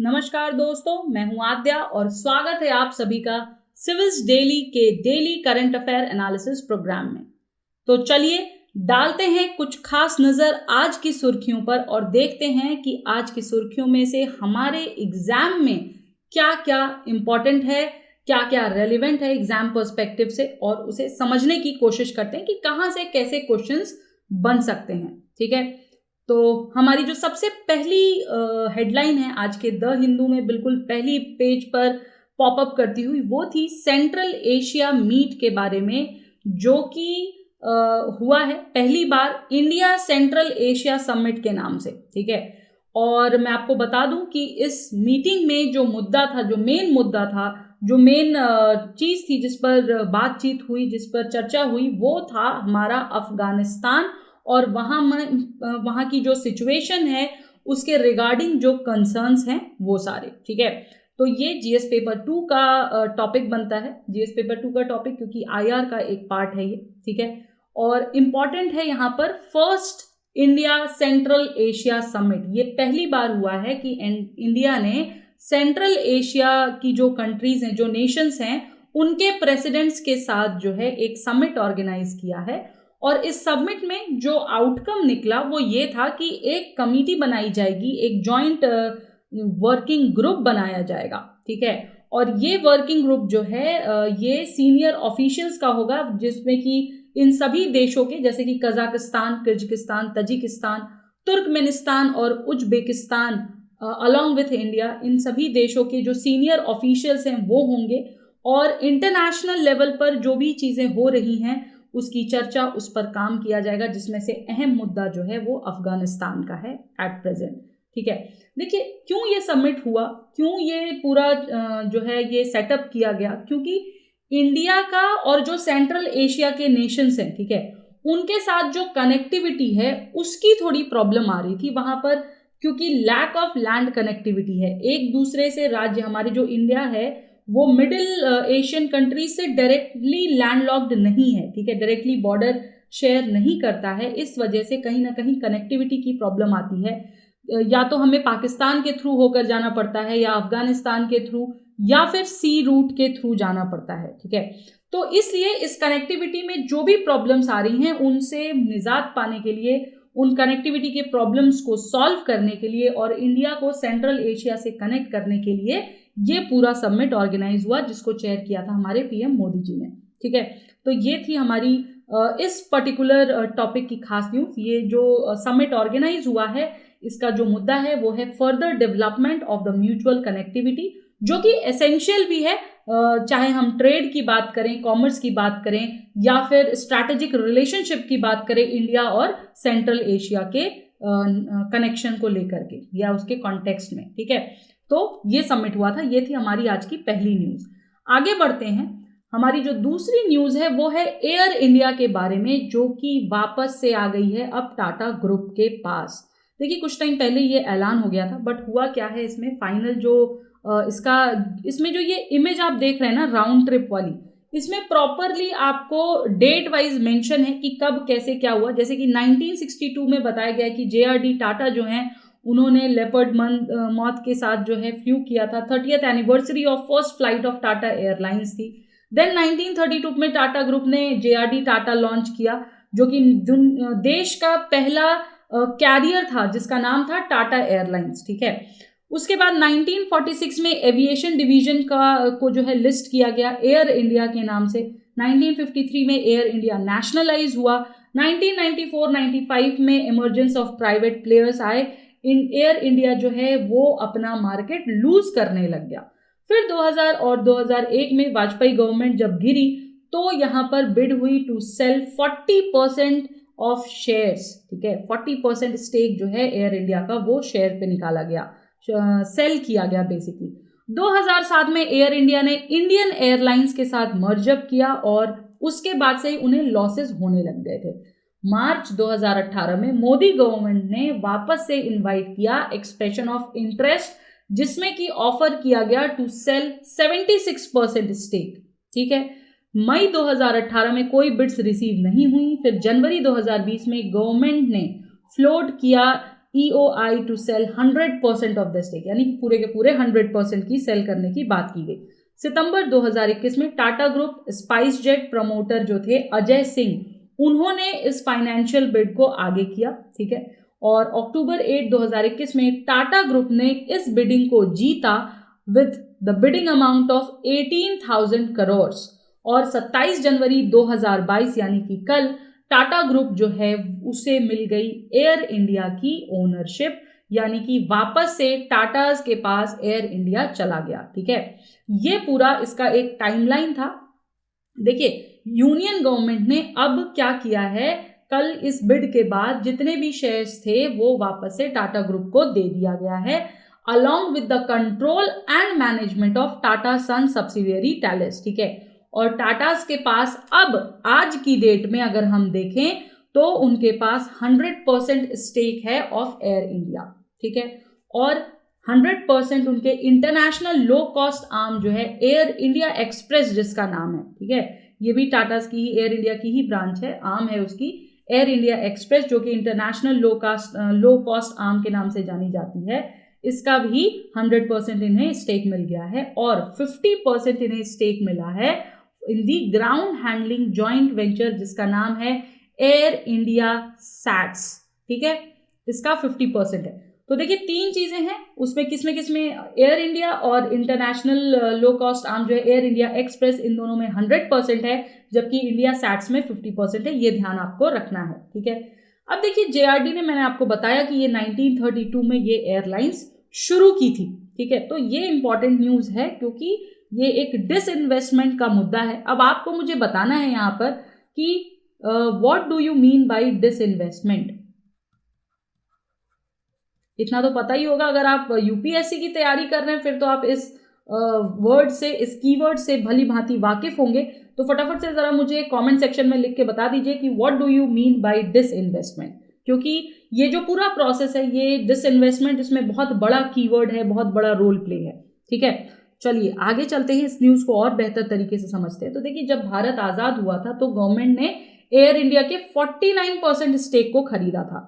नमस्कार दोस्तों, मैं हूं आद्या और स्वागत है आप सभी का सिविल्स डेली के daily current affair analysis program में। तो चलिए डालते हैं कुछ खास नजर आज की सुर्खियों पर और देखते हैं कि आज की सुर्खियों में से हमारे एग्जाम में क्या क्या इंपॉर्टेंट है, क्या क्या रेलिवेंट है एग्जाम पर्सपेक्टिव से, और उसे समझने की कोशिश करते हैं कि कहां से कैसे क्वेश्चंस बन सकते हैं। ठीक है, तो हमारी जो सबसे पहली हेडलाइन है आज के द हिंदू में बिल्कुल पहली पेज पर पॉपअप करती हुई, वो थी सेंट्रल एशिया मीट के बारे में, जो कि हुआ है पहली बार इंडिया सेंट्रल एशिया समिट के नाम से। ठीक है, और मैं आपको बता दूं कि इस मीटिंग में जो मुद्दा था, जो मेन मुद्दा था, जो मेन चीज थी जिस पर बातचीत हुई, जिस पर चर्चा हुई, वो था हमारा अफगानिस्तान और वहाँ की जो सिचुएशन है उसके रिगार्डिंग जो कंसर्न्स हैं वो सारे। ठीक है, तो ये जीएस पेपर 2 का टॉपिक बनता है, जीएस पेपर 2 का टॉपिक, क्योंकि आईआर का एक पार्ट है ये। ठीक है, और इम्पॉर्टेंट है यहाँ पर first India central Asia summit. ये पहली बार हुआ है कि इंडिया ने सेंट्रल एशिया की जो कंट्रीज हैं, जो नेशंस हैं, उनके प्रेसिडेंट्स के साथ जो है एक समिट ऑर्गेनाइज किया है। और इस समिट में जो आउटकम निकला वो ये था कि एक कमिटी बनाई जाएगी, एक जॉइंट वर्किंग ग्रुप बनाया जाएगा। ठीक है, और ये वर्किंग ग्रुप जो है ये सीनियर ऑफिशियल्स का होगा, जिसमें कि इन सभी देशों के, जैसे कि कजाकिस्तान, किर्गिस्तान, तजिकिस्तान, तुर्कमेनिस्तान और उज्बेकिस्तान अलॉन्ग विथ इंडिया, इन सभी देशों के जो सीनियर ऑफिशियल्स हैं वो होंगे। और इंटरनेशनल लेवल पर जो भी चीज़ें हो रही हैं उसकी चर्चा, उस पर काम किया जाएगा, जिसमें से अहम मुद्दा जो है वो अफगानिस्तान का है एट प्रेजेंट। ठीक है, देखिए क्यों ये समिट हुआ, क्यों ये पूरा जो है ये सेटअप किया गया, क्योंकि इंडिया का और जो सेंट्रल एशिया के नेशंस हैं, ठीक है, उनके साथ जो कनेक्टिविटी है उसकी थोड़ी प्रॉब्लम आ रही थी वहां पर, क्योंकि लैक ऑफ लैंड कनेक्टिविटी है। एक दूसरे से राज्य, हमारे जो इंडिया है वो मिडिल एशियन कंट्रीज से डायरेक्टली लैंडलॉक्ड नहीं है। ठीक है, डायरेक्टली बॉर्डर शेयर नहीं करता है, इस वजह से कहीं ना कहीं कनेक्टिविटी की प्रॉब्लम आती है। या तो हमें पाकिस्तान के थ्रू होकर जाना पड़ता है, या अफगानिस्तान के थ्रू, या फिर सी रूट के थ्रू जाना पड़ता है। ठीक है, तो इसलिए इस कनेक्टिविटी में जो भी प्रॉब्लम्स आ रही हैं उनसे निजात पाने के लिए, उन कनेक्टिविटी के प्रॉब्लम्स को सॉल्व करने के लिए और इंडिया को सेंट्रल एशिया से कनेक्ट करने के लिए ये पूरा समिट ऑर्गेनाइज हुआ, जिसको चेयर किया था हमारे पीएम मोदी जी ने। ठीक है, तो ये थी हमारी इस पर्टिकुलर टॉपिक की खास न्यूज। ये जो समिट ऑर्गेनाइज हुआ है, इसका जो मुद्दा है वो है further development of the mutual connectivity, जो कि एसेंशियल भी है, चाहे हम ट्रेड की बात करें, कॉमर्स की बात करें, या फिर स्ट्रैटेजिक रिलेशनशिप की बात करें इंडिया और सेंट्रल एशिया के कनेक्शन को लेकर के, या उसके कॉन्टेक्स्ट में। ठीक है, तो ये समिट हुआ था, ये थी हमारी आज की पहली न्यूज। आगे बढ़ते हैं, हमारी जो दूसरी न्यूज है वो है एयर इंडिया के बारे में, जो कि वापस से आ गई है अब टाटा ग्रुप के पास। देखिए कुछ टाइम पहले ये ऐलान हो गया था, बट हुआ क्या है इसमें फाइनल जो इसमें जो ये इमेज आप देख रहे हैं ना राउंड ट्रिप वाली, इसमें प्रॉपरली आपको डेट वाइज मेंशन है कि कब कैसे क्या हुआ। जैसे कि 1962 में बताया गया कि जेआरडी टाटा जो हैं उन्होंने लेपर्ड मॉथ के साथ जो है फ्लू किया था। 30th anniversary of first flight of Tata airlines थी। देन 1932 में टाटा ग्रुप ने जेआरडी टाटा लॉन्च किया, जो कि देश का पहला कैरियर था जिसका नाम था टाटा एयरलाइंस। ठीक है, उसके बाद 1946 में एविएशन डिवीजन को जो है लिस्ट किया गया एयर इंडिया के नाम से। 1953 में एयर इंडिया नेशनलाइज हुआ। 1994-95 में इमर्जेंस ऑफ प्राइवेट प्लेयर्स आए, इन एयर इंडिया जो है वो अपना मार्केट लूज करने लग गया। फिर 2000 और 2001 में वाजपेयी गवर्नमेंट जब गिरी तो यहाँ पर बिड हुई टू सेल 40% ऑफ शेयर्स। ठीक है, 40% स्टेक जो है एयर इंडिया का वो शेयर पे निकाला गया, सेल किया गया बेसिकली। 2007 में एयर इंडिया ने इंडियन एयरलाइंस के साथ मर्जअप किया और उसके बाद से ही उन्हें लॉसेस होने लग गए थे। मार्च 2018 में मोदी गवर्नमेंट ने वापस से इनवाइट किया एक्सप्रेशन ऑफ इंटरेस्ट, जिसमें कि ऑफर किया गया टू सेल 76% स्टेक। ठीक है, मई 2018 में कोई बिड्स रिसीव नहीं हुई। फिर जनवरी 2020 में गवर्नमेंट ने फ्लोट किया EOI to sell 100% of the stake, यानी पूरे के पूरे 100% की सेल करने की बात की गई। सितंबर 2021 में Tata group spice jet promoter जो थे अजय सिंह, उन्होंने इस फाइनेंशियल बिड को आगे किया, ठीक है। और अक्टूबर 8, 2021 में टाटा ग्रुप ने इस बिडिंग को जीता with the bidding amount of 18,000 crore. और 27 जनवरी 2022 यानी कि कल टाटा ग्रुप जो है उसे मिल गई एयर इंडिया की ओनरशिप, यानी कि वापस से टाटाज के पास एयर इंडिया चला गया, ठीक है। ये पूरा इसका एक टाइमलाइन था। देखिए यूनियन गवर्नमेंट ने अब क्या किया है, कल इस बिड के बाद जितने भी शेयर्स थे वो वापस से टाटा ग्रुप को दे दिया गया है, along with the control and management of Tata Sons subsidiary Thales, ठीक है। और टाटास के पास अब आज की डेट में अगर हम देखें तो उनके पास 100% स्टेक है ऑफ एयर इंडिया, ठीक है। और 100% उनके इंटरनेशनल लो कॉस्ट आर्म जो है एयर इंडिया एक्सप्रेस जिसका नाम है, ठीक है, ये भी टाटास की ही एयर इंडिया की ही ब्रांच है, आर्म है उसकी एयर इंडिया एक्सप्रेस, जो कि इंटरनेशनल लो कॉस्ट आर्म के नाम से जानी जाती है। इसका भी 100% इन्हें स्टेक मिल गया है और 50% इन्हें स्टेक मिला है in the ground handling joint venture जिसका नाम है एयर इंडिया सैट्स, ठीक है, इसका 50% है। तो देखिए तीन चीजें हैं उसमें, किसमें एयर इंडिया और इंटरनेशनल लो कॉस्ट आर्म जो है एयर इंडिया एक्सप्रेस, इन दोनों में 100% है, जबकि इंडिया सैट्स में 50% है। ये ध्यान आपको रखना है, ठीक है। अब देखिए जेआरडी ने, मैंने आपको बताया कि ये 1932 में ये एयरलाइंस शुरू की थी, ठीक है। तो ये इंपॉर्टेंट न्यूज है क्योंकि ये एक डिसइन्वेस्टमेंट का मुद्दा है। अब आपको मुझे बताना है यहाँ पर कि what do you mean by disinvestment. इतना तो पता ही होगा, अगर आप यूपीएससी की तैयारी कर रहे हैं फिर तो आप इस वर्ड से, इस कीवर्ड से भली भांति वाकिफ होंगे। तो फटाफट से जरा मुझे कमेंट सेक्शन में लिख के बता दीजिए कि what do you mean by disinvestment, क्योंकि ये जो पूरा प्रोसेस है ये डिसइन्वेस्टमेंट, इसमें बहुत बड़ा कीवर्ड है, बहुत बड़ा रोल प्ले है, ठीक है। चलिए आगे चलते हैं, इस न्यूज को और बेहतर तरीके से समझते हैं। तो देखिए जब भारत आजाद हुआ था तो गवर्नमेंट ने एयर इंडिया के 49% स्टेक को खरीदा था।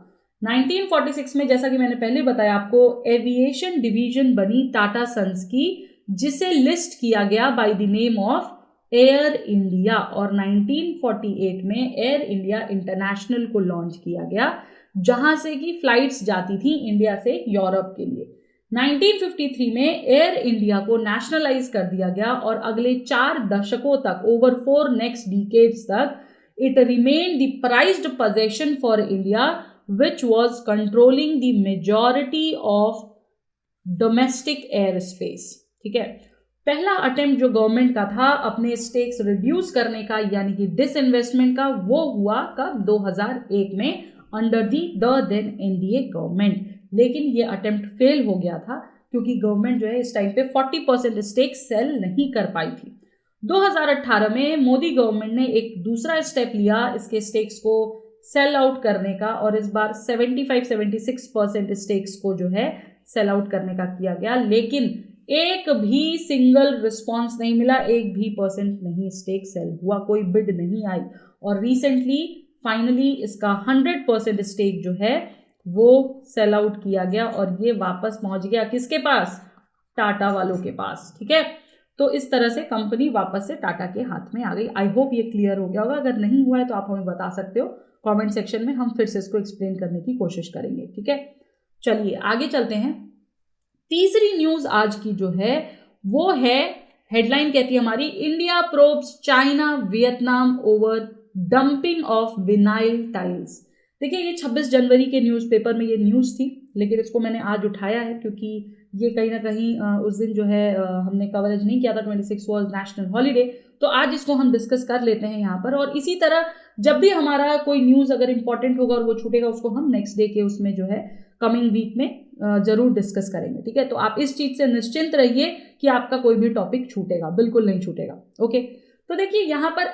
1946 में, जैसा कि मैंने पहले बताया आपको, एविएशन डिवीजन बनी टाटा सन्स की, जिसे लिस्ट किया गया by the name of air India. और 1948 में एयर इंडिया इंटरनेशनल को लॉन्च किया गया, जहां से कि फ्लाइट्स जाती थी इंडिया से यूरोप के लिए। 1953 में एयर इंडिया को नेशनलाइज कर दिया गया और अगले 4 दशकों तक, ओवर 4 नेक्स्ट डिकेड्स तक, it remain the prized possession for India which was controlling the majority of domestic airspace, ठीक है। पहला अटेम्प्ट जो गवर्नमेंट का था अपने स्टेक्स रिड्यूस करने का, यानी कि डिसइन्वेस्टमेंट का, वो हुआ कब? 2001 में under the then NDA government. लेकिन ये अटेम्प्ट फेल हो गया था क्योंकि गवर्नमेंट जो है इस टाइम पे 40% स्टेक सेल नहीं कर पाई थी। 2018 में मोदी गवर्नमेंट ने एक दूसरा स्टेप लिया इसके स्टेक्स को सेल आउट करने का, और इस बार 75-76% स्टेक्स को जो है सेल आउट करने का किया गया। लेकिन एक भी सिंगल रिस्पॉन्स नहीं मिला, एक भी % नहीं स्टेक सेल हुआ, कोई बिड नहीं आई। और रिसेंटली फाइनली इसका 100% स्टेक जो है वो सेल आउट किया गया और ये वापस पहुंच गया किसके पास? टाटा वालों के पास, ठीक है। तो इस तरह से कंपनी वापस से टाटा के हाथ में आ गई। आई होप ये क्लियर हो गया होगा, अगर नहीं हुआ है तो आप हमें बता सकते हो कमेंट सेक्शन में, हम फिर से इसको एक्सप्लेन करने की कोशिश करेंगे, ठीक है। चलिए आगे चलते हैं। तीसरी न्यूज आज की जो है वो है, हेडलाइन कहती है हमारी, India probes China Vietnam over dumping of vinyl tiles. देखिए ये 26 जनवरी के न्यूज़पेपर में ये न्यूज़ थी, लेकिन इसको मैंने आज उठाया है क्योंकि ये कहीं ना कहीं उस दिन जो है हमने कवरेज नहीं किया था, 26 वाज नेशनल हॉलीडे, तो आज इसको हम डिस्कस कर लेते हैं यहाँ पर। और इसी तरह जब भी हमारा कोई न्यूज़ अगर इंपॉर्टेंट होगा और वो छूटेगा, उसको हम नेक्स्ट डे के उसमें जो है कमिंग वीक में जरूर डिस्कस करेंगे, ठीक है। तो आप इस चीज़ से निश्चिंत रहिए कि आपका कोई भी टॉपिक छूटेगा, बिल्कुल नहीं छूटेगा, ओके। तो देखिए यहाँ पर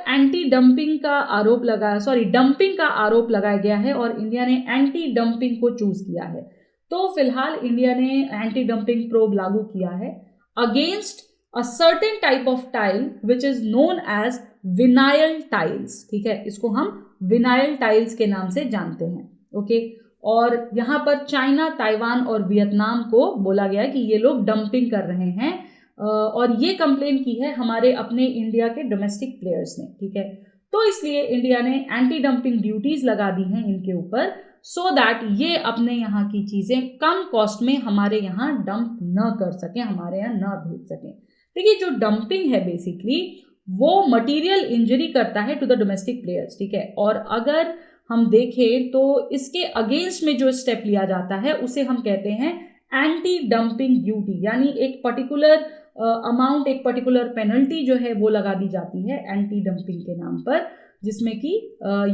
डंपिंग का आरोप लगाया गया है और इंडिया ने एंटी डंपिंग को चूज किया है। तो फिलहाल इंडिया ने एंटी डंपिंग प्रोब लागू किया है against a certain type of tile which is known as vinyl tiles, ठीक है। इसको हम विनाइल टाइल्स के नाम से जानते हैं, ओके। और यहाँ पर चाइना, ताइवान और वियतनाम को बोला गया कि ये लोग डंपिंग कर रहे हैं और ये कंप्लेन की है हमारे अपने इंडिया के डोमेस्टिक प्लेयर्स ने, ठीक है। तो इसलिए इंडिया ने एंटी डंपिंग ड्यूटीज लगा दी हैं इनके ऊपर, सो दैट ये अपने यहाँ की चीजें कम कॉस्ट में हमारे यहाँ डंप न कर सकें, हमारे यहाँ न भेज सकें। देखिए जो डंपिंग है बेसिकली वो मटीरियल इंजरी करता है टू द डोमेस्टिक प्लेयर्स, ठीक है। और अगर हम देखें तो इसके अगेंस्ट में जो स्टेप लिया जाता है उसे हम कहते हैं एंटी डंपिंग ड्यूटी, यानी एक पर्टिकुलर अमाउंट, एक पर्टिकुलर पेनल्टी जो है वो लगा दी जाती है एंटी डंपिंग के नाम पर, जिसमें कि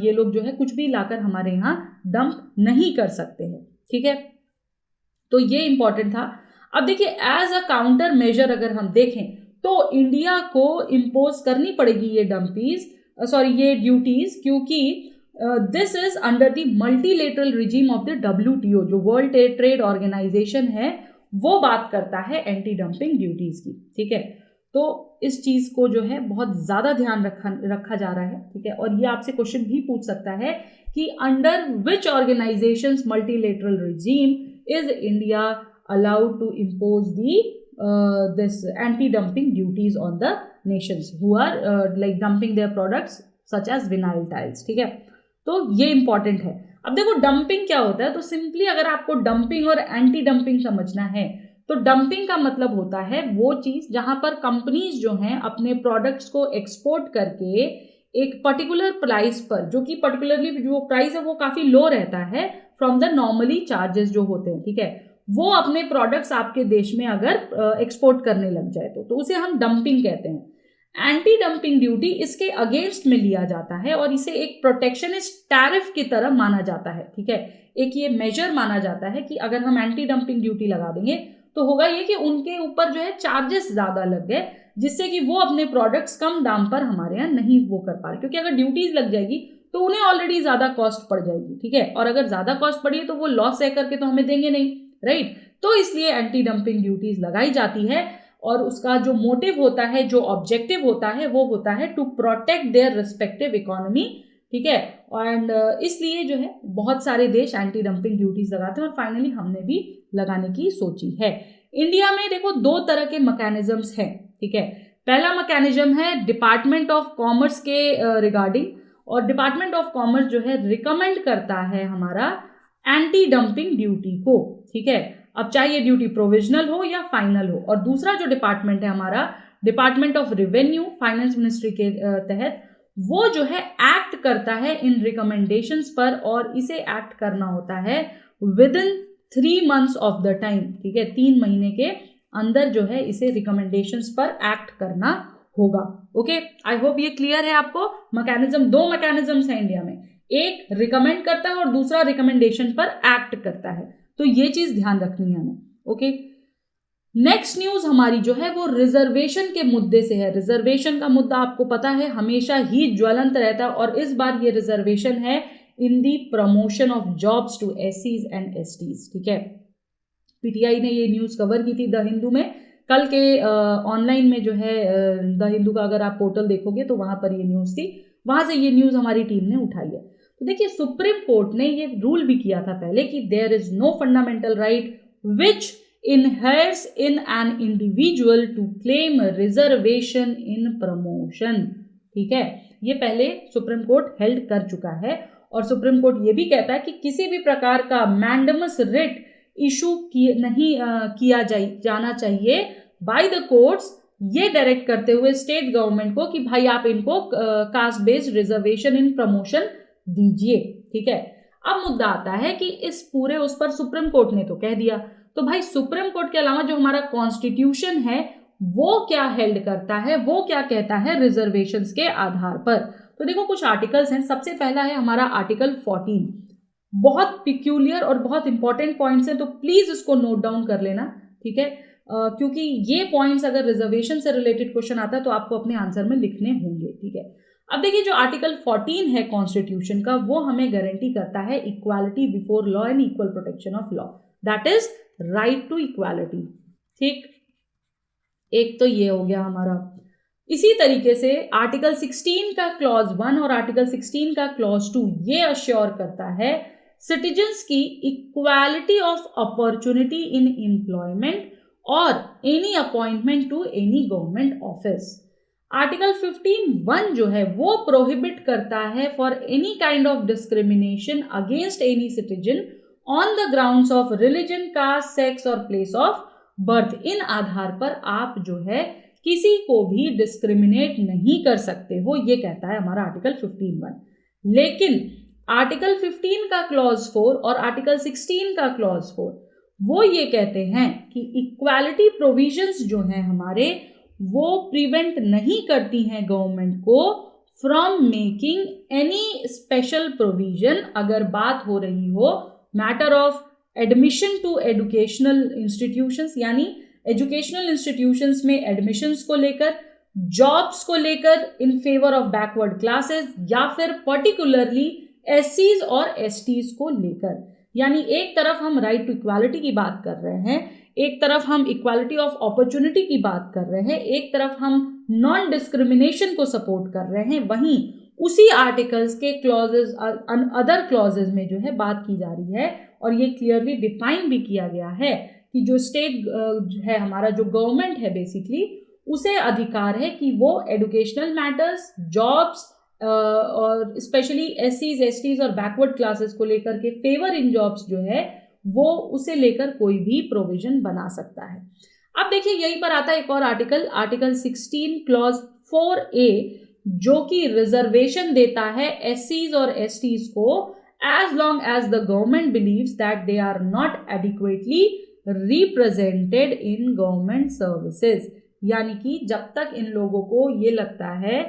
ये लोग जो है कुछ भी लाकर हमारे यहाँ डंप नहीं कर सकते हैं, ठीक है। तो ये इंपॉर्टेंट था। अब देखिए एज अ काउंटर मेजर अगर हम देखें तो इंडिया को इम्पोज करनी पड़ेगी ये ये ड्यूटीज, क्योंकि this is under the multilateral regime of the WTO, जो वर्ल्ड ट्रेड ऑर्गेनाइजेशन है, वो बात करता है एंटी डंपिंग ड्यूटीज की, ठीक है। तो इस चीज को जो है बहुत ज्यादा ध्यान रखा जा रहा है, ठीक है। और ये आपसे क्वेश्चन भी पूछ सकता है कि under which organisations multilateral regime is India allowed to impose the this anti-dumping duties on the nations who are like dumping their products such as vinyl tiles, ठीक है। तो ये इंपॉर्टेंट है। अब देखो डंपिंग क्या होता है, तो सिंपली अगर आपको डंपिंग और एंटी डंपिंग समझना है तो डंपिंग का मतलब होता है वो चीज जहां पर कंपनीज जो हैं अपने प्रोडक्ट्स को एक्सपोर्ट करके एक पर्टिकुलर प्राइस पर, जो कि पर्टिकुलरली जो प्राइस है वो काफी लो रहता है फ्रॉम द नॉर्मली चार्जेस जो होते हैं, ठीक है, वो अपने प्रोडक्ट्स आपके देश में अगर एक्सपोर्ट करने लग जाए तो उसे हम डंपिंग कहते हैं। एंटी डंपिंग ड्यूटी इसके अगेंस्ट में लिया जाता है और इसे एक प्रोटेक्शनिस्ट टैरिफ की तरह माना जाता है, ठीक है। एक ये मेजर माना जाता है कि अगर हम एंटी डंपिंग ड्यूटी लगा देंगे तो होगा ये कि उनके ऊपर जो है चार्जेस ज्यादा लग गए, जिससे कि वो अपने प्रोडक्ट्स कम दाम पर हमारे यहाँ नहीं वो कर पा रहे, क्योंकि अगर ड्यूटीज लग जाएगी तो उन्हें ऑलरेडी ज्यादा कॉस्ट पड़ जाएगी, ठीक है। और अगर ज्यादा कॉस्ट पड़ी है तो वो लॉस सह करके तो हमें देंगे नहीं, राइट। तो इसलिए एंटी डंपिंग ड्यूटीज लगाई जाती है और उसका जो मोटिव होता है, जो ऑब्जेक्टिव होता है, वो होता है to protect their respective economy, ठीक है। एंड इसलिए जो है बहुत सारे देश एंटी डंपिंग ड्यूटीज लगाते हैं और फाइनली हमने भी लगाने की सोची है। इंडिया में देखो दो तरह के मैकेनिज्म्स हैं, ठीक है। पहला मैकेनिज्म है डिपार्टमेंट ऑफ कॉमर्स के रिगार्डिंग, और डिपार्टमेंट ऑफ कॉमर्स जो है रिकमेंड करता है हमारा एंटी डंपिंग ड्यूटी को, ठीक है। अब चाहे ये ड्यूटी प्रोविजनल हो या फाइनल हो। और दूसरा जो डिपार्टमेंट है हमारा department of revenue, finance ministry के तहत, वो जो है एक्ट करता है इन रिकमेंडेशंस पर, और इसे एक्ट करना होता है with in 3 months of the time, ठीक है। 3 महीने के अंदर जो है इसे रिकमेंडेशंस पर एक्ट करना होगा। ओके, आई होप ये क्लियर है आपको। मैकेनिज्म, 2 मैकेनिज्म्स हैं इंडिया में, एक रिकमेंड करता है और दूसरा रिकमेंडेशन पर एक्ट करता है, तो ये चीज ध्यान रखनी है हमें। ओके, नेक्स्ट न्यूज हमारी जो है वो रिजर्वेशन के मुद्दे से है। रिजर्वेशन का मुद्दा आपको पता है हमेशा ही ज्वलंत रहता है, और इस बार ये रिजर्वेशन है in the promotion of jobs to SCs and STs, ठीक है। PTI ने ये न्यूज कवर की थी द हिंदू में कल के ऑनलाइन में जो है द हिंदू का अगर आप पोर्टल देखोगे तो वहां पर ये न्यूज थी, वहां से ये न्यूज हमारी टीम ने उठाई है। तो देखिए सुप्रीम कोर्ट ने ये रूल भी किया था पहले कि there is no fundamental right which inherits in an individual to claim reservation in promotion, ठीक है। ये पहले सुप्रीम कोर्ट हेल्ड कर चुका है, और सुप्रीम कोर्ट ये भी कहता है कि किसी भी प्रकार का मैंडमस रिट इशू नहीं किया जाना चाहिए बाय द कोर्ट्स, ये डायरेक्ट करते हुए स्टेट गवर्नमेंट को कि भाई आप इनको caste based reservation in promotion दीजिए, ठीक है। अब मुद्दा आता है कि इस पूरे उस पर सुप्रीम कोर्ट ने तो कह दिया, तो भाई सुप्रीम कोर्ट के अलावा जो हमारा कॉन्स्टिट्यूशन है वो क्या हेल्ड करता है, वो क्या कहता है रिजर्वेशंस के आधार पर। तो देखो कुछ आर्टिकल्स हैं। सबसे पहला है हमारा आर्टिकल 14, बहुत पिक्यूलियर और बहुत इंपॉर्टेंट पॉइंट्स हैं, तो प्लीज इसको नोट डाउन कर लेना, ठीक है। क्योंकि ये पॉइंट्स अगर रिजर्वेशन से रिलेटेड क्वेश्चन आता है तो आपको अपने आंसर में लिखने होंगे, ठीक है। अब देखिए जो आर्टिकल 14 है कॉन्स्टिट्यूशन का, वो हमें गारंटी करता है equality before law and equal protection of law, that is right to equality, ठीक। एक तो ये हो गया हमारा। इसी तरीके से आर्टिकल 16 का क्लॉज 1 और आर्टिकल 16 का क्लॉज 2 ये अश्योर करता है सिटीजन्स की equality of opportunity in employment और any appointment to any government office. Article 15(1) जो है वो प्रोहिबिट करता है for any kind of discrimination against any citizen on the grounds of religion, caste, sex और प्लेस ऑफ बर्थ। इन आधार पर आप जो है किसी को भी डिस्क्रिमिनेट नहीं कर सकते हो, ये कहता है हमारा आर्टिकल 15(1). लेकिन आर्टिकल 15 का क्लॉज 4 और आर्टिकल 16 का क्लॉज 4 वो ये कहते हैं कि इक्वालिटी प्रोविजंस जो हैं हमारे वो प्रिवेंट नहीं करती हैं गवर्नमेंट को from making any special provision अगर बात हो रही हो matter of admission to educational institutions, यानी एजुकेशनल इंस्टीट्यूशंस में एडमिशंस को लेकर, जॉब्स को लेकर in favour of backward classes, या फिर पर्टिकुलरली एससीज और एसटीज को लेकर। यानी एक तरफ हम राइट टू इक्वालिटी की बात कर रहे हैं, एक तरफ हम इक्वालिटी ऑफ अपॉर्चुनिटी की बात कर रहे हैं, एक तरफ हम नॉन डिस्क्रिमिनेशन को सपोर्ट कर रहे हैं, वहीं उसी आर्टिकल्स के क्लॉजेस अदर क्लॉजेस में जो है बात की जा रही है और ये क्लियरली डिफाइन भी किया गया है कि जो स्टेट है हमारा, जो गवर्नमेंट है बेसिकली, उसे अधिकार है कि वो एजुकेशनल मैटर्स, जॉब्स और स्पेशली एससीज, एसटीज और बैकवर्ड क्लासेस को लेकर के फेवर इन जॉब्स जो है वो उसे लेकर कोई भी प्रोविजन बना सकता है। अब देखिए यहीं पर आता है एक और आर्टिकल, आर्टिकल 16 क्लॉज 4A, जो कि रिजर्वेशन देता है एससीज और एसटीज को as long as the government believes that they are not adequately represented in government services. यानी कि जब तक इन लोगों को ये लगता है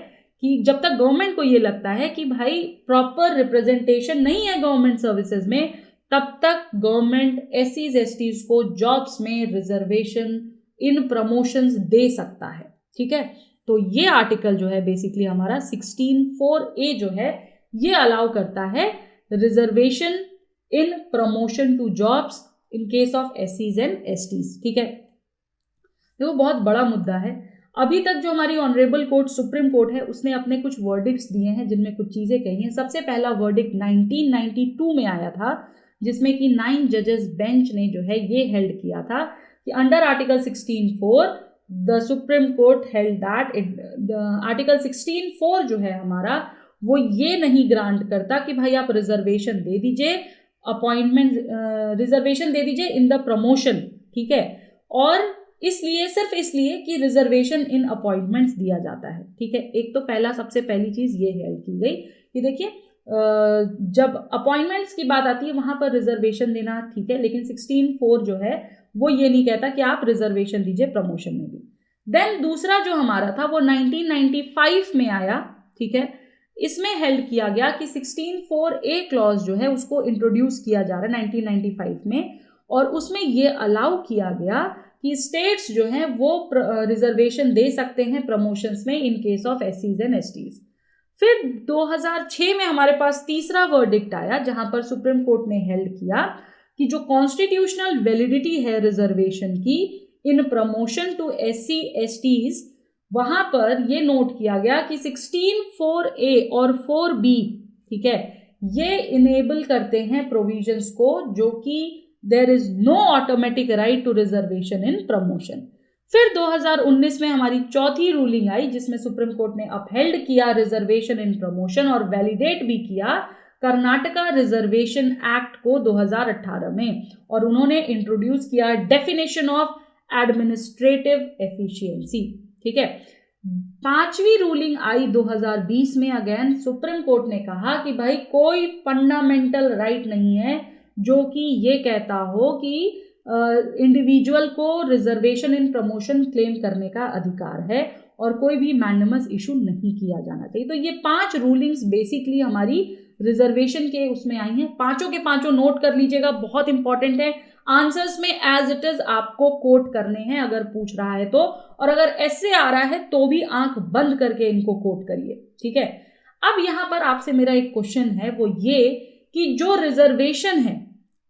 कि जब तक गवर्नमेंट को ये लगता है कि भाई प्रॉपर रिप्रेजेंटेशन नहीं है गवर्नमेंट सर्विसेज में, तब तक गवर्नमेंट एससीज एसटीज को जॉब्स में रिजर्वेशन इन प्रमोशंस दे सकता है। ठीक है, तो ये आर्टिकल जो है बेसिकली हमारा 16(4)A जो है ये अलाउ करता है reservation in promotion to jobs in case of एससीज एंड एसटीज। ठीक है, देखो बहुत बड़ा मुद्दा है। अभी तक जो हमारी ऑनरेबल कोर्ट सुप्रीम कोर्ट है उसने अपने कुछ वर्डिक्ट्स दिए हैं जिनमें कुछ चीजें कही हैं। सबसे पहला वर्डिक्ट 1992 में आया था जिसमें कि 9 जजेस बेंच ने जो है ये हेल्ड किया था कि under article 16(4) the supreme court held that article 16(4) जो है हमारा वो ये नहीं ग्रांट करता कि भाई आप रिजर्वेशन दे दीजिए, अपॉइंटमेंट रिजर्वेशन दे दीजिए इन द प्रमोशन। ठीक है, और इसलिए सिर्फ इसलिए कि रिजर्वेशन इन अपॉइंटमेंट्स दिया जाता है। ठीक है, एक तो पहला सबसे पहली चीज ये हेल्ड की गई कि देखिए जब अपॉइंटमेंट्स की बात आती है वहां पर रिजर्वेशन देना ठीक है, लेकिन 16(4) जो है वो ये नहीं कहता कि आप रिजर्वेशन दीजिए प्रमोशन में भी। देन दूसरा जो हमारा था वो 1995 में आया। ठीक है, इसमें हेल्ड किया गया कि 16(4)A क्लॉज जो है उसको इंट्रोड्यूस किया जा रहा है 1995 में, और उसमें ये अलाउ किया गया कि स्टेट्स जो हैं वो रिजर्वेशन दे सकते हैं प्रमोशंस में इन केस ऑफ एससीज एंड एसटीज। फिर 2006 में हमारे पास तीसरा वर्डिक्ट आया जहां पर सुप्रीम कोर्ट ने हेल्ड किया कि जो कॉन्स्टिट्यूशनल वैलिडिटी है रिजर्वेशन की in promotion to SC STs, वहां पर ये नोट किया गया कि 16(4)A और 4B ठीक है ये इनेबल करते हैं प्रोविजंस को जो कि there is no automatic right to reservation in promotion. फिर 2019 में हमारी चौथी रूलिंग आई जिसमें सुप्रीम कोर्ट ने अपहेल्ड किया रिजर्वेशन इन प्रमोशन और वैलिडेट भी किया कर्नाटका रिजर्वेशन एक्ट को 2018 में, और उन्होंने इंट्रोड्यूस किया डेफिनेशन ऑफ एडमिनिस्ट्रेटिव एफिशिएंसी। ठीक है, पांचवी रूलिंग आई 2020 में। अगेन सुप्रीम कोर्ट ने कहा कि भाई कोई फंडामेंटल राइट नहीं है जो कि ये कहता हो कि इंडिविजुअल को रिजर्वेशन इन प्रमोशन क्लेम करने का अधिकार है और कोई भी मैग्नमस इशू नहीं किया जाना चाहिए। तो ये 5 रूलिंग्स बेसिकली हमारी रिजर्वेशन के उसमें आई हैं। पांचों के पांचों नोट कर लीजिएगा, बहुत इंपॉर्टेंट है। आंसर्स में एज इट इज आपको कोट करने हैं अगर पूछ रहा है तो, और अगर ऐसे आ रहा है तो भी आंख बंद करके इनको कोट करिए। ठीक है, अब यहां पर आपसे मेरा एक क्वेश्चन है वो ये कि जो रिजर्वेशन है,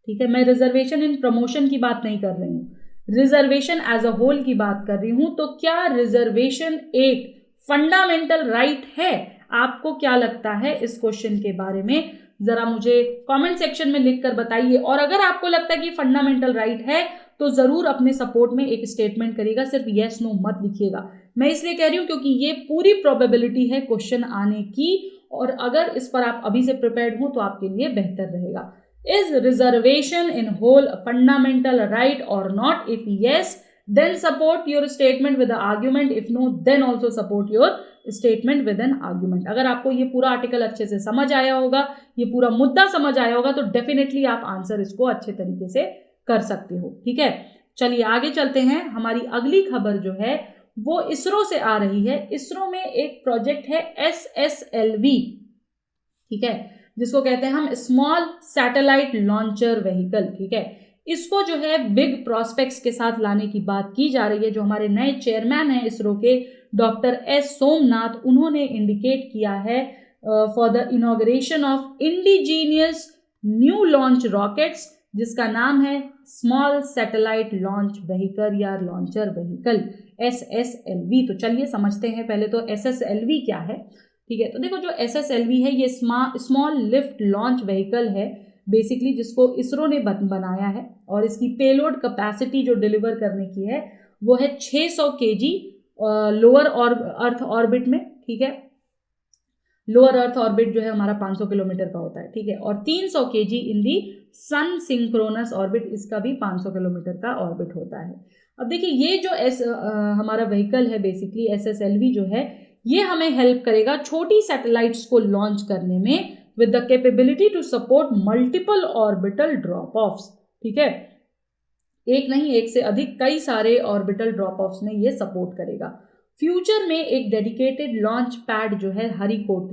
ठीक है, मैं रिजर्वेशन इन प्रमोशन की बात नहीं कर रही हूं, रिजर्वेशन एज अ होल की बात कर रही हूं, तो क्या रिजर्वेशन एक फंडामेंटल राइट है? आपको क्या लगता है इस क्वेश्चन के बारे में, जरा मुझे कमेंट सेक्शन में लिखकर बताइए। और अगर आपको लगता है कि फंडामेंटल राइट है तो जरूर अपने सपोर्ट में एक स्टेटमेंट करिएगा, सिर्फ यस नो मत लिखिएगा। मैं इसलिए कह रही हूं क्योंकि ये पूरी प्रोबेबिलिटी है क्वेश्चन आने की, और अगर इस पर आप अभी से प्रिपेयर्ड हो तो आपके लिए बेहतर रहेगा। Is reservation in whole fundamental right और not? If yes then support your statement with the argument, if no then also support your statement with an argument। अगर आपको ये पूरा आर्टिकल अच्छे से समझ आया होगा, ये पूरा मुद्दा समझ आया होगा, तो डेफिनेटली आप आंसर इसको अच्छे तरीके से कर सकते हो। ठीक है, चलिए आगे चलते हैं। हमारी अगली खबर जो है वो इसरो से आ रही है। इसरो में एक प्रोजेक्ट है SSLV, ठीक है, जिसको कहते हैं हम स्मॉल सैटेलाइट लॉन्चर व्हीकल। ठीक है, इसको जो है बिग प्रोस्पेक्ट्स के साथ लाने की बात की जा रही है। जो हमारे नए चेयरमैन हैं इसरो के, डॉक्टर S सोमनाथ, उन्होंने इंडिकेट किया है for the inauguration of indigenous new launch rockets, जिसका नाम है स्मॉल सैटेलाइट लॉन्च व्हीकल या लॉन्चर व्हीकल SSLV। तो चलिए समझते हैं पहले तो SSLV क्या है। ठीक है, तो देखो जो SSLV है ये स्मॉल लिफ्ट लॉन्च व्हीकल है बेसिकली, जिसको इसरो ने बनाया है, और इसकी पेलोड कैपेसिटी जो डिलीवर करने की है वो है 600 kg लोअर अर्थ ऑर्बिट में। ठीक है, लोअर अर्थ ऑर्बिट जो है हमारा 500 किलोमीटर का होता है। ठीक है, और 300 kg इन दी सन सिंक्रोनस ऑर्बिट, इसका भी 500 किलोमीटर का ऑर्बिट होता है। अब देखिए ये जो हमारा व्हीकल है बेसिकली SSLV जो है, ये हमें हेल्प करेगा छोटी सैटेलाइट्स को लॉन्च करने में with the capability to support multiple orbital drop-offs। ठीक है, एक नहीं एक से अधिक कई सारे ऑर्बिटल ड्रॉप ऑफ्स में ये सपोर्ट करेगा। फ्यूचर में एक डेडिकेटेड लॉन्च पैड जो है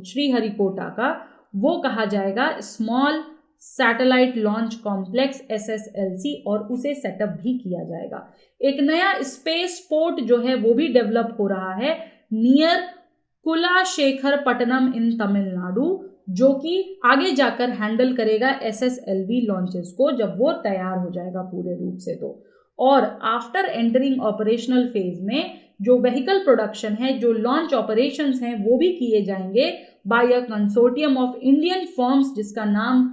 श्रीहरिकोटा का, वो कहा जाएगा small satellite launch complex SSLC, और उसे सेटअप भी किया जाएगा। एक नया स्पेस पोर्ट जो है वो भी डेवलप हो रहा है नियर कुलाशेखरपट्टनम इन तमिलनाडु, जो कि आगे जाकर हैंडल करेगा SSLV लॉन्चेस को जब वो तैयार हो जाएगा पूरे रूप से। तो और आफ्टर एंटरिंग ऑपरेशनल फेज में जो व्हीकल प्रोडक्शन है, जो लॉन्च ऑपरेशंस हैं, वो भी किए जाएंगे by a consortium of Indian firms, जिसका नाम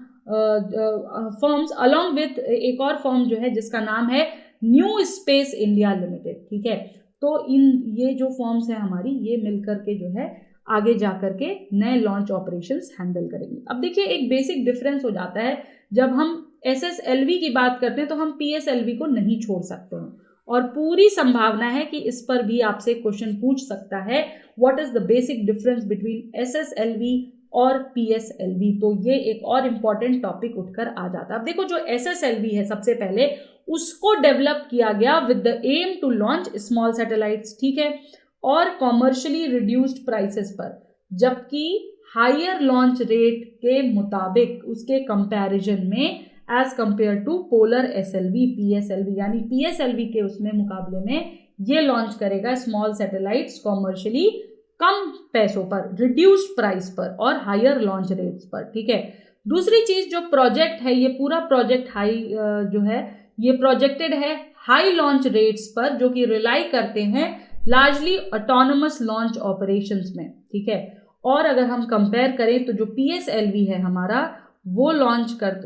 फर्म्स अलॉन्ग विथ एक और फर्म जो है जिसका नाम है न्यू स्पेस इंडिया लिमिटेड। ठीक है, तो ये जो फर्म्स हैं हमारी, ये मिलकर के जो है आगे जाकर के नए लॉन्च ऑपरेशंस हैंडल करेंगे। अब देखिए एक बेसिक डिफरेंस हो जाता है, जब हम SSLV की बात करते हैं तो हम PSLV को नहीं छोड़ सकते हैं, और पूरी संभावना है कि इस पर भी आपसे क्वेश्चन पूछ सकता है what is the basic difference between SSLV और PSLV। तो ये एक और इम्पॉर्टेंट टॉपिक उठकर आ जाता है। अब देखो जो SSLV है सबसे पहले उसको डेवलप किया गया with the aim to launch small satellites. ठीक है, और कॉमर्शियली रिड्यूस्ड प्राइसेस पर, जबकि हायर लॉन्च रेट के मुताबिक उसके कंपैरिजन में as compare to polar SLV PSLV, यानी PSLV के उसमें मुकाबले में ये लॉन्च करेगा स्मॉल सैटेलाइट्स कॉमर्शियली कम पैसों पर, रिड्यूस्ड प्राइस पर और हायर लॉन्च रेट्स पर। ठीक है, दूसरी चीज जो प्रोजेक्ट है, ये पूरा प्रोजेक्ट जो है ये प्रोजेक्टेड है हाई लॉन्च रेट्स पर, जो कि रिलाई करते हैं लार्जली ऑटोनोमस लॉन्च ऑपरेशंस में। ठीक है, और अगर हम कंपेयर करें तो जो PSLV है हमारा, वो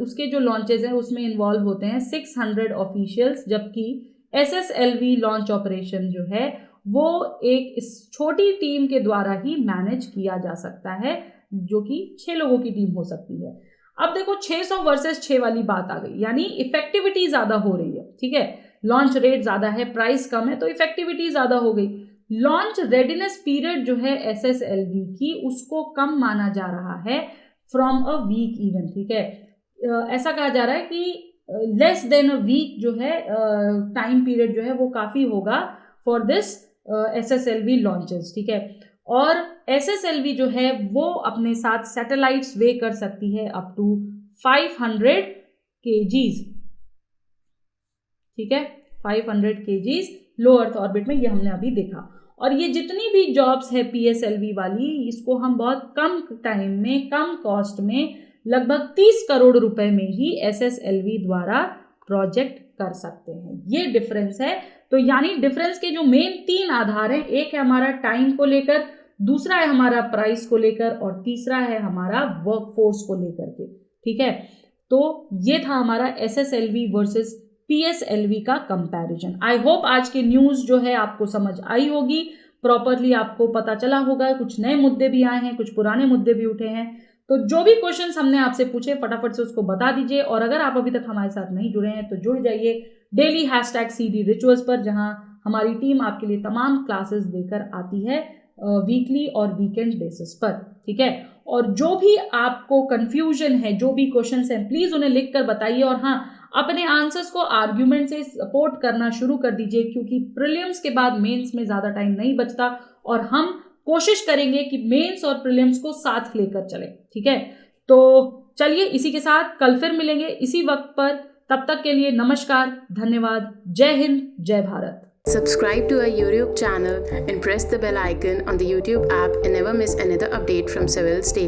उसके जो लॉन्चेस हैं उसमें इन्वॉल्व होते हैं 600 ऑफिशियल्स, जबकि SSLV लॉन्च ऑपरेशन जो है वो एक इस छोटी टीम के द्वारा ही मैनेज किया जा सकता है, जो कि 6 लोगों की टीम हो सकती है। अब देखो 600 वर्सेस 6 वाली बात आ गई, यानी इफेक्टिविटी ज्यादा हो रही है। ठीक है, लॉन्च रेट ज्यादा है, प्राइस कम है, तो इफेक्टिविटी ज्यादा हो गई। लॉन्च रेडीनेस पीरियड जो है SSLV की, उसको कम माना जा रहा है फ्रॉम अ वीक इवन। ठीक है, ऐसा कहा जा रहा है कि लेस देन अ वीक जो है टाइम पीरियड जो है वो काफी होगा फॉर दिस SSLV लॉन्चेस। ठीक है, और SSLV जो है वो अपने साथ सैटेलाइट्स वे कर सकती है अप टू 500 kgs। ठीक है, 500 kgs लो अर्थ ऑर्बिट में, ये हमने अभी देखा। और ये जितनी भी जॉब्स है PSLV वाली, इसको हम बहुत कम टाइम में, कम कॉस्ट में, लगभग 30 करोड़ रुपए में ही SSLV द्वारा प्रोजेक्ट कर सकते हैं। ये डिफरेंस है। तो यानी डिफरेंस के जो मेन 3 आधार हैं, एक है हमारा टाइम को लेकर, दूसरा है हमारा प्राइस को लेकर और तीसरा है हमारा वर्कफोर्स को लेकर के। ठीक है, तो ये था हमारा SSLV वर्सेस PSLV का कंपैरिजन। आई होप आज के न्यूज़ जो है आपको समझ आई होगी, प्रॉपरली आपको पता चला होगा। कुछ नए मुद्दे भी आए हैं, कुछ पुराने मुद्दे भी उठे हैं। तो जो भी क्वेश्चंस हमने आपसे पूछे फटाफट से उसको बता दीजिए, और अगर आप अभी तक हमारे साथ नहीं जुड़े हैं तो जुड़ जाइए डेली #CD रिचुअल्स पर, जहां हमारी टीम आपके लिए तमाम क्लासेस देकर आती है वीकली और वीकेंड बेसिस पर। ठीक है, और जो भी आपको कंफ्यूजन है, जो भी क्वेश्चंस हैं, प्लीज उन्हें लिख कर बताइए, और हाँ, अपने आंसर्स को आर्ग्यूमेंट से सपोर्ट करना शुरू कर दीजिए, क्योंकि प्रीलिम्स के बाद मेंस में ज्यादा टाइम नहीं बचता और हम कोशिश करेंगे कि मेंस और प्रीलिम्स को साथ लेकर चले। ठीक है, तो चलिए इसी के साथ कल फिर मिलेंगे इसी वक्त पर। तब तक के लिए नमस्कार, धन्यवाद, जय हिंद, जय Bharat. Subscribe to our YouTube channel and press the bell icon on the YouTube app and never miss another update from Civil's Daily.